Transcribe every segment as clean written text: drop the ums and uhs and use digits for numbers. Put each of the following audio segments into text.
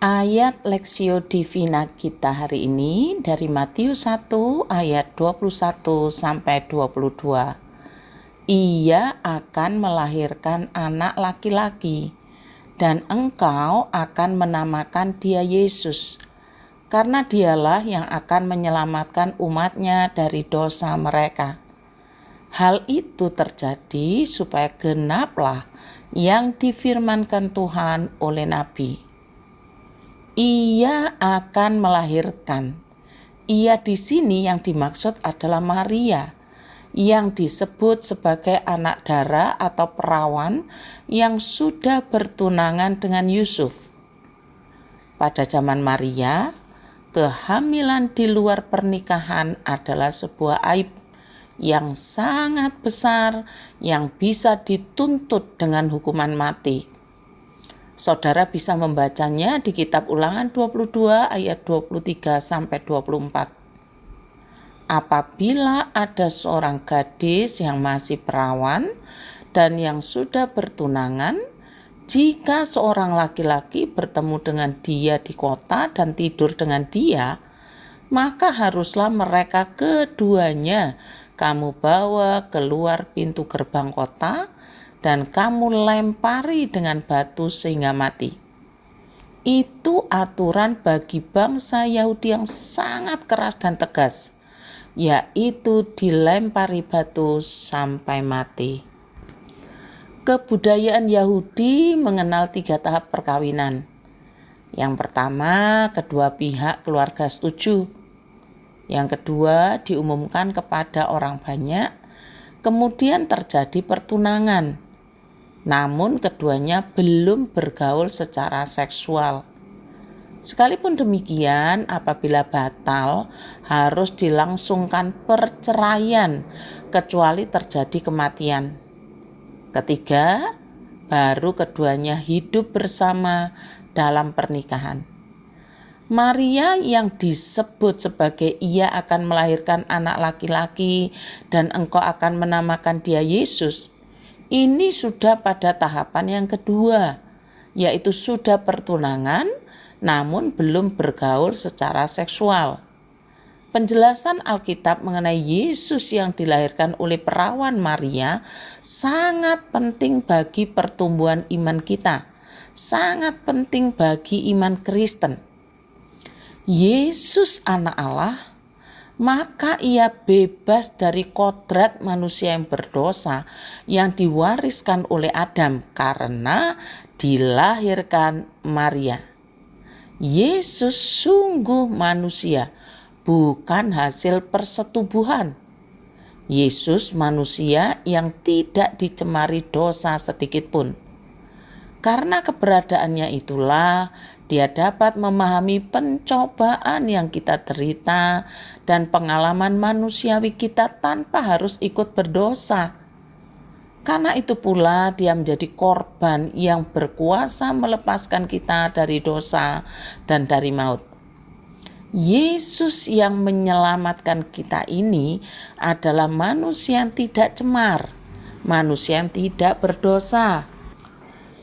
Ayat Lexio Divina kita hari ini dari Matius 1 ayat 21 sampai 22. Ia akan melahirkan anak laki-laki dan engkau akan menamakan dia Yesus, karena dialah yang akan menyelamatkan umatnya dari dosa mereka. Hal itu terjadi supaya genaplah yang difirmankan Tuhan oleh Nabi. Ia akan melahirkan. Ia di sini yang dimaksud adalah Maria, yang disebut sebagai anak dara atau perawan yang sudah bertunangan dengan Yusuf. Pada zaman Maria, kehamilan di luar pernikahan adalah sebuah aib yang sangat besar yang bisa dituntut dengan hukuman mati. Saudara bisa membacanya di kitab Ulangan 22 ayat 23 sampai 24. Apabila ada seorang gadis yang masih perawan dan yang sudah bertunangan, jika seorang laki-laki bertemu dengan dia di kota dan tidur dengan dia, maka haruslah mereka keduanya kamu bawa keluar pintu gerbang kota dan kamu lempari dengan batu sehingga mati. Itu aturan bagi bangsa Yahudi yang sangat keras dan tegas, yaitu dilempari batu sampai mati. Kebudayaan Yahudi mengenal 3 tahap perkawinan. Yang pertama, kedua pihak keluarga setuju. Yang kedua, diumumkan kepada orang banyak. Kemudian terjadi pertunangan. Namun keduanya belum bergaul secara seksual. Sekalipun demikian, apabila batal, harus dilangsungkan perceraian kecuali terjadi kematian. Ketiga, baru keduanya hidup bersama dalam pernikahan. Maria yang disebut sebagai ia akan melahirkan anak laki-laki dan engkau akan menamakan dia Yesus, ini sudah pada tahapan yang kedua, yaitu sudah pertunangan namun belum bergaul secara seksual. Penjelasan Alkitab mengenai Yesus yang dilahirkan oleh perawan Maria sangat penting bagi pertumbuhan iman kita, sangat penting bagi iman Kristen. Yesus anak Allah, maka ia bebas dari kodrat manusia yang berdosa yang diwariskan oleh Adam karena dilahirkan Maria. Yesus sungguh manusia, bukan hasil persetubuhan. Yesus manusia yang tidak dicemari dosa sedikit pun. Karena keberadaannya itulah dia dapat memahami pencobaan yang kita derita dan pengalaman manusiawi kita tanpa harus ikut berdosa. Karena itu pula dia menjadi korban yang berkuasa melepaskan kita dari dosa dan dari maut. Yesus yang menyelamatkan kita ini adalah manusia yang tidak cemar, manusia yang tidak berdosa.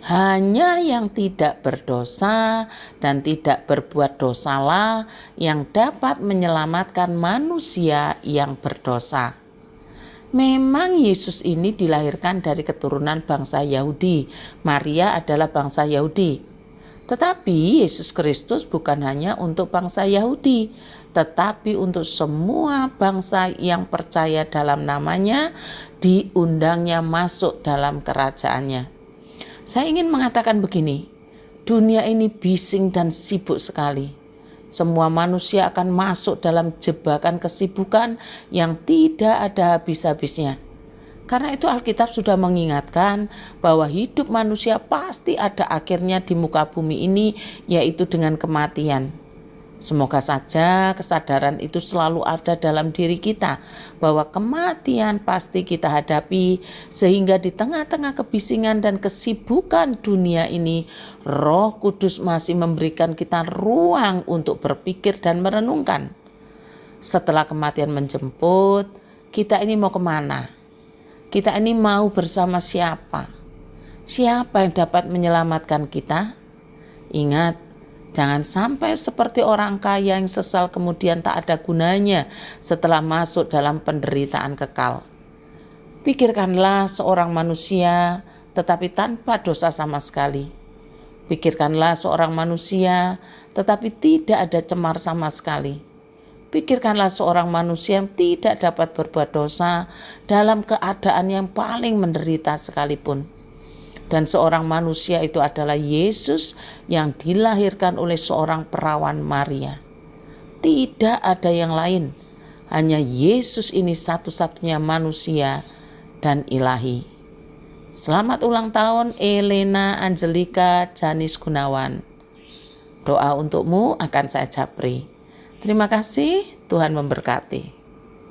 Hanya yang tidak berdosa dan tidak berbuat dosalah yang dapat menyelamatkan manusia yang berdosa. Memang Yesus ini dilahirkan dari keturunan bangsa Yahudi. Maria adalah bangsa Yahudi. Tetapi Yesus Kristus bukan hanya untuk bangsa Yahudi, tetapi untuk semua bangsa yang percaya dalam namanya, diundangnya masuk dalam kerajaannya. Saya ingin mengatakan begini, dunia ini bising dan sibuk sekali. Semua manusia akan masuk dalam jebakan kesibukan yang tidak ada habis-habisnya. Karena itu Alkitab sudah mengingatkan bahwa hidup manusia pasti ada akhirnya di muka bumi ini, yaitu dengan kematian. Semoga saja kesadaran itu selalu ada dalam diri kita bahwa kematian pasti kita hadapi, sehingga di tengah-tengah kebisingan dan kesibukan dunia ini, Roh Kudus masih memberikan kita ruang untuk berpikir dan merenungkan. Setelah kematian menjemput, kita ini mau kemana? Kita ini mau bersama siapa? Siapa yang dapat menyelamatkan kita? Ingat, Jangan sampai seperti orang kaya yang sesal kemudian tak ada gunanya setelah masuk dalam penderitaan kekal. Pikirkanlah seorang manusia tetapi tanpa dosa sama sekali. Pikirkanlah seorang manusia tetapi tidak ada cemar sama sekali. Pikirkanlah seorang manusia yang tidak dapat berbuat dosa dalam keadaan yang paling menderita sekalipun. Dan seorang manusia itu adalah Yesus yang dilahirkan oleh seorang perawan Maria. Tidak ada yang lain, hanya Yesus ini satu-satunya manusia dan ilahi. Selamat ulang tahun Elena Angelika Janis Gunawan. Doa untukmu akan saya japri. Terima kasih, Tuhan memberkati.